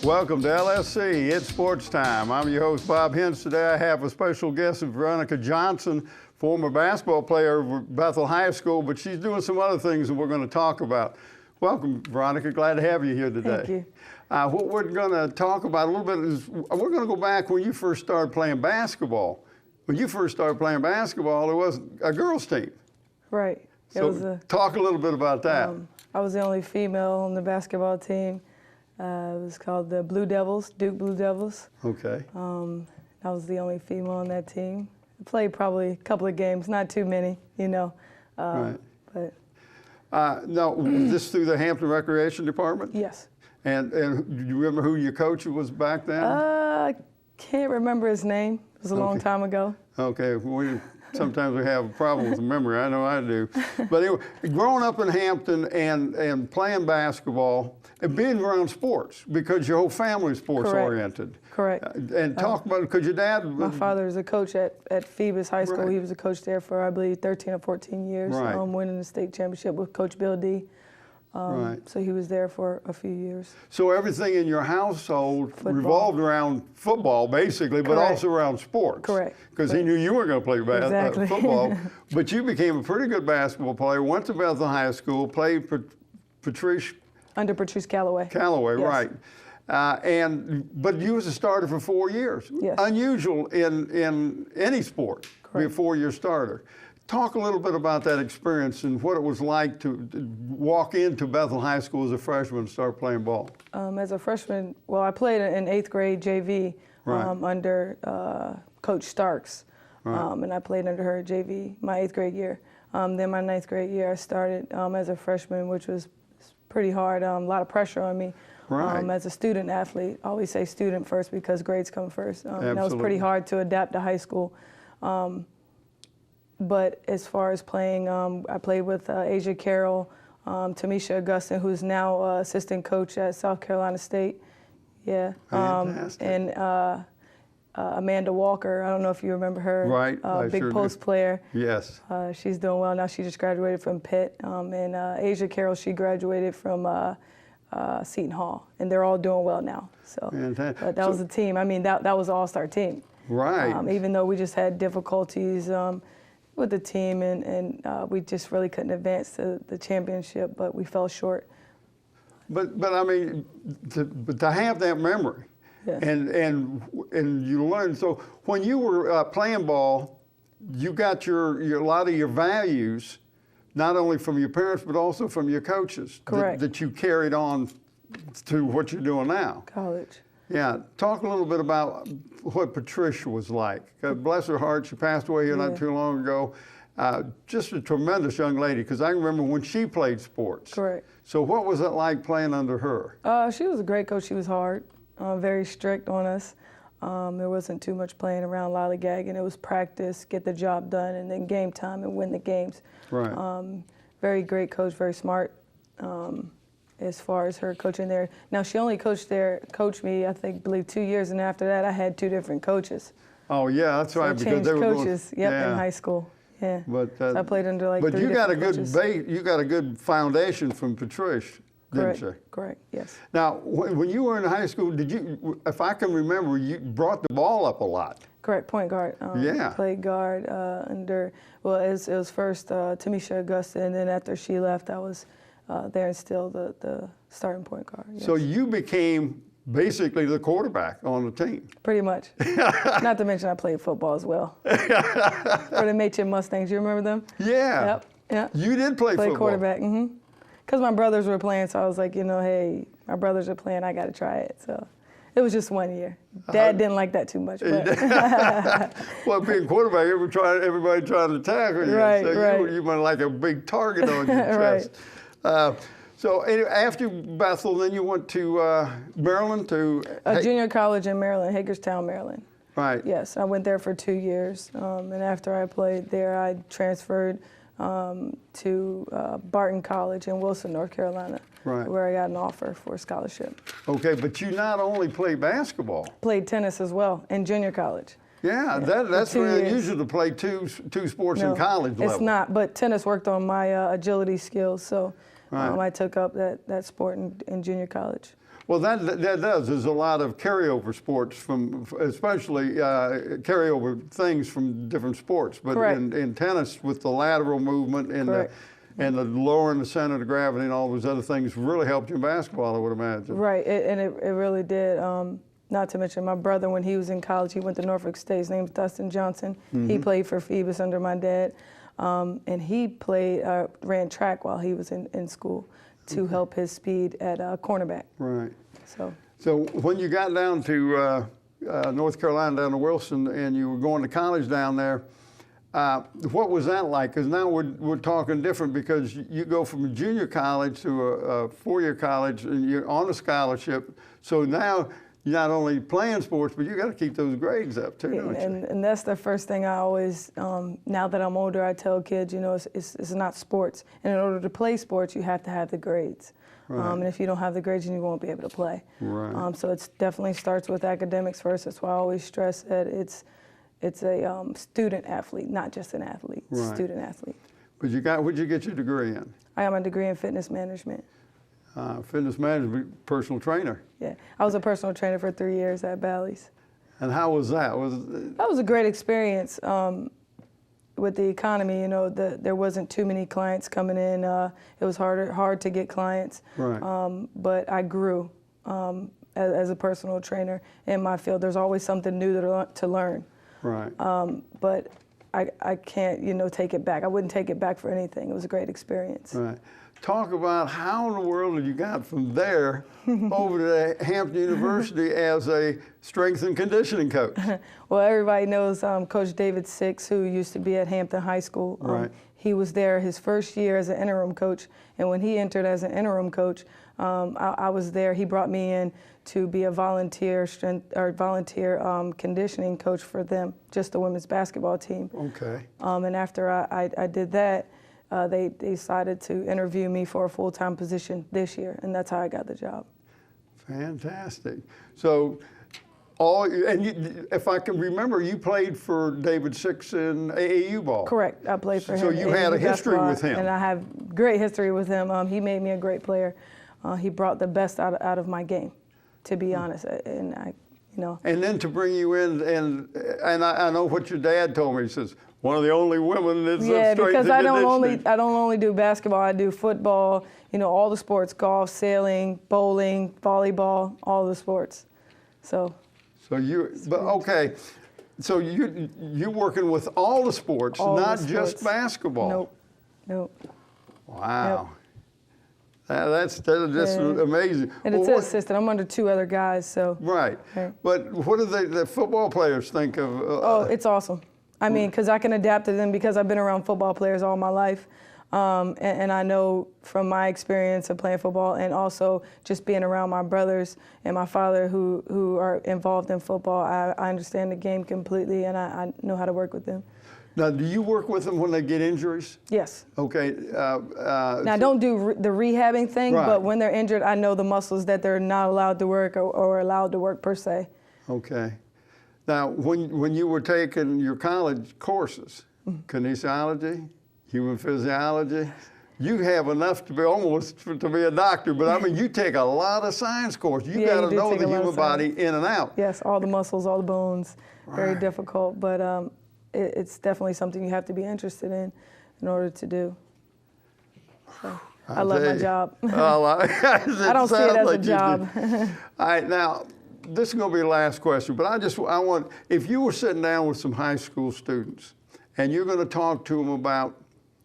Welcome to LSC. It's Sports Time. I'm your host, Bob Hintz. Today I have a special guest, Veronica Johnson, former basketball player of Bethel High School, but she's doing some other things that we're going to talk about. Welcome, Veronica. Glad to have you here today. Thank you. What we're going to talk about a little bit is we're going to go back when you first started playing basketball. When you first started playing basketball, there was a girls' team. Right. Talk a little bit about that. I was the only female on the basketball team. It was called the Blue Devils, Duke Blue Devils. Okay. I was the only female on that team. I played probably a couple of games, not too many, you know. Right. But now, was this through the Hampton Recreation Department? yes. And do you remember who your coach was back then? I can't remember his name. It was a long time ago. Okay. Sometimes we have a problem with memory. I know I do. But anyway, growing up in Hampton and playing basketball and being around sports because your whole family is sports oriented. Correct. And talk about it because your dad. My father is a coach at Phoebus High School. Right. He was a coach there for, I believe, 13 or 14 years, Right. Winning the state championship with Coach Bill D. Right. So he was there for a few years. So everything in your household revolved around football, basically, but Correct. also around sports. Correct. Because he knew you were going to play Exactly. football. But you became a pretty good basketball player, went to Bethel High School, played Patrice Under Patrice Calloway. Calloway, Yes. right. But you was a starter for 4 years. Yes. Unusual in any sport, to be a Correct. 4-year starter. Talk a little bit about that experience and what it was like to walk into Bethel High School as a freshman and start playing ball. As a freshman, well, I played in 8th grade JV Right. under Coach Starks. Right. And I played under her JV my 8th grade year. Then my 9th grade year, I started as a freshman, which was pretty hard, a lot of pressure on me. Right. As a student athlete, I always say student first because grades come first. That was pretty Absolutely. hard to adapt to high school. But as far as playing, I played with Asia Carroll, Tamisha Augustin, who's now assistant coach at South Carolina State. Yeah. Fantastic. And Amanda Walker, I don't know if you remember her. Right, I big sure post do. player. Yes. She's doing well now. She just graduated from Pitt. And Asia Carroll, she graduated from Seton Hall. And they're all doing well now. So, Fantastic. but that was the team. I mean, that was an all-star team. Right. Even though we just had difficulties with the team and we just really couldn't advance to the championship, but we fell short. But I mean, to have that memory, Yes. and you learn. So when you were playing ball, you got a lot of your values, not only from your parents but also from your coaches. Correct. That you carried on to what you're doing now. College. Yeah, talk a little bit about what Patricia was like. Bless her heart, she passed away here not too long ago. Just a tremendous young lady, because I remember when she played sports. Correct. So what was it like playing under her? She was a great coach. She was hard, very strict on us. There wasn't too much playing around lollygagging. It was practice, get the job done, and then game time and win the games. Right. Very great coach, very smart. As far as her coaching there. Now, she only coached me, I believe 2 years, and after that, I had 2 different coaches. Oh yeah, that's So right. I Because changed they were coaches. going, In high school. Yeah. But So I played under like 3 But you got a different good coaches. you got a good foundation from Patricia, didn't Correct. you? Correct. Yes. Now, when you were in high school, did you, if I can remember, you brought the ball up a lot. Correct. Point guard. Yeah. Played guard under. Well, it was first Tamisha Augustin, and then after she left, I was there and still the starting point guard. Yes. So you became basically the quarterback on the team. Pretty much. Not to mention I played football as well. For the Machin Mustangs, you remember them? Yeah. Yep. Yeah. You did play Played football. quarterback. Because my brothers were playing, so I was like, hey, my brothers are playing, I got to try it. So it was just 1 year. Dad didn't like that too much. But Well, being quarterback, everybody trying to tackle you. Right, so right. you were like a big target on your chest. So anyway, after Bethel, then you went to Maryland to a junior college in Maryland, Hagerstown, Maryland. Right. Yes, I went there for 2 years. And after I played there, I transferred to Barton College in Wilson, North Carolina, where I got an offer for a scholarship. Okay, but you not only played basketball. Played tennis as well in junior college. Yeah, that's for 2 very years. unusual to play two sports in college level. It's not, but tennis worked on my agility skills, so Right. I took up that sport in junior college. Well, that does. There's a lot of carryover sports especially carryover things from different sports. But in tennis, with the lateral movement and the lowering the center of gravity and all those other things, really helped you in basketball, I would imagine. Right, and it really did. Not to mention my brother, when he was in college, he went to Norfolk State. His name's Dustin Johnson. Mm-hmm. He played for Phoebus under my dad. And he ran track while he was in school to help his speed at cornerback. Right. So when you got down to North Carolina, down to Wilson, and you were going to college down there, what was that like? Because now we're talking different, because you go from a junior college to a four-year college, and you're on a scholarship. So now you're not only playing sports, but you got to keep those grades up too, don't you? And that's the first thing I always, now that I'm older, I tell kids, it's not sports. And in order to play sports, you have to have the grades. Right. And if you don't have the grades, then you won't be able to play. Right. So it definitely starts with academics first. That's why I always stress that it's a student athlete, not just an athlete. Right. Student athlete. But what'd you get your degree in? I got my degree in fitness management. Fitness management, personal trainer. Yeah, I was a personal trainer for 3 years at Bally's. And how was that? That was a great experience. With the economy, there wasn't too many clients coming in. It was hard to get clients. Right. But I grew as a personal trainer in my field. There's always something new to learn. Right. But I can't, take it back. I wouldn't take it back for anything. It was a great experience. Right. Talk about how in the world you got from there over to Hampton University as a strength and conditioning coach. Well, everybody knows Coach David Six, who used to be at Hampton High School. Right. He was there his first year as an interim coach, and when he entered as an interim coach, I was there. He brought me in to be a volunteer conditioning coach for them, just the women's basketball team. Okay. And after I did that, they decided to interview me for a full-time position this year, and that's how I got the job. Fantastic. So, if I can remember, you played for David Six in AAU ball. Correct. I played for him. So you had a history with him. And I have great history with him. He made me a great player. He brought the best out of my game, to be honest. And And then to bring you in, and I know what your dad told me. He says, one of the only women that's because I don't only do basketball. I do football. All the sports: golf, sailing, bowling, volleyball, all the sports. So you're working with all the sports, not just basketball. Nope. Wow. Yep. That's amazing. And it's an assistant. I'm under 2 other guys, so. Right. But what do the football players think of? It's awesome. I mean, because I can adapt to them because I've been around football players all my life. And I know from my experience of playing football and also just being around my brothers and my father who are involved in football, I understand the game completely, and I know how to work with them. Now, do you work with them when they get injuries? Yes. Okay. Now, I don't do the rehabbing thing, but when they're injured, I know the muscles that they're not allowed to work or allowed to work per se. Okay. Now, when you were taking your college courses, kinesiology, human physiology, you have enough to be to be a doctor, but I mean, you take a lot of science courses. You got to know the human body in and out. Yes, all the muscles, all the bones, very difficult, but it's definitely something you have to be interested in order to do. So, I love my job. I don't see it as a job. All right, now, this is going to be the last question, but I want, if you were sitting down with some high school students and you're going to talk to them about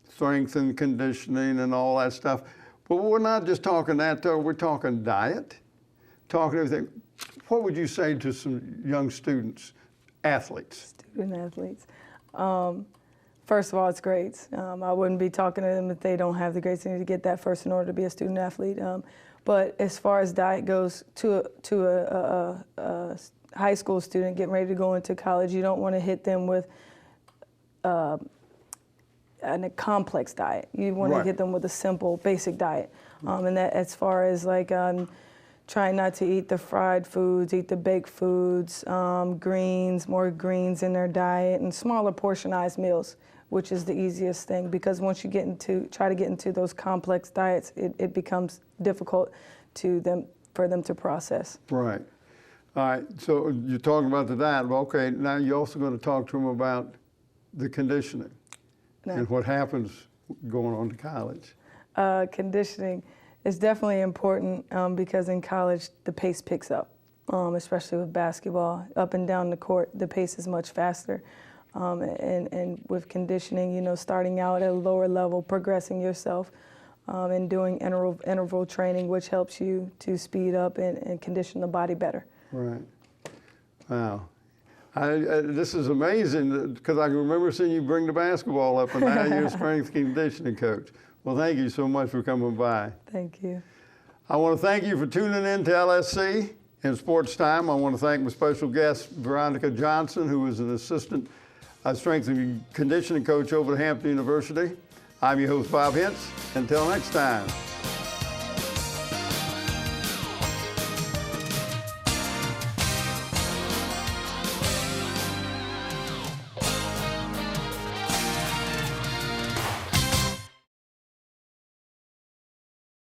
strength and conditioning and all that stuff, but we're not just talking that, though. We're talking diet, talking everything. What would you say to some young students, athletes? Student athletes. First of all, it's grades. I wouldn't be talking to them if they don't have the grades. They need to get that first in order to be a student athlete. But as far as diet goes, to a high school student getting ready to go into college, you don't want to hit them with a complex diet. You want to hit them with a simple, basic diet. And that, as far as like trying not to eat the fried foods, eat the baked foods, greens, more greens in their diet, and smaller portionized meals. which is the easiest thing, because once you try to get into those complex diets, it becomes difficult for them to process. Right. All right, so you're talking about the diet. Well, okay, now you're also going to talk to them about the conditioning and what happens going on to college. Conditioning is definitely important because in college the pace picks up, especially with basketball. Up and down the court, the pace is much faster. And with conditioning, you know, starting out at a lower level, progressing yourself, and doing interval training, which helps you to speed up and condition the body better. Right. Wow. This is amazing because I can remember seeing you bring the basketball up, and now you're a strength conditioning coach. Well, thank you so much for coming by. Thank you. I want to thank you for tuning in to LSC and Sports Time. I want to thank my special guest, Veronica Johnson, who is an assistant strength and conditioning coach over at Hampton University. I'm your host, Bob Hintz. Until next time.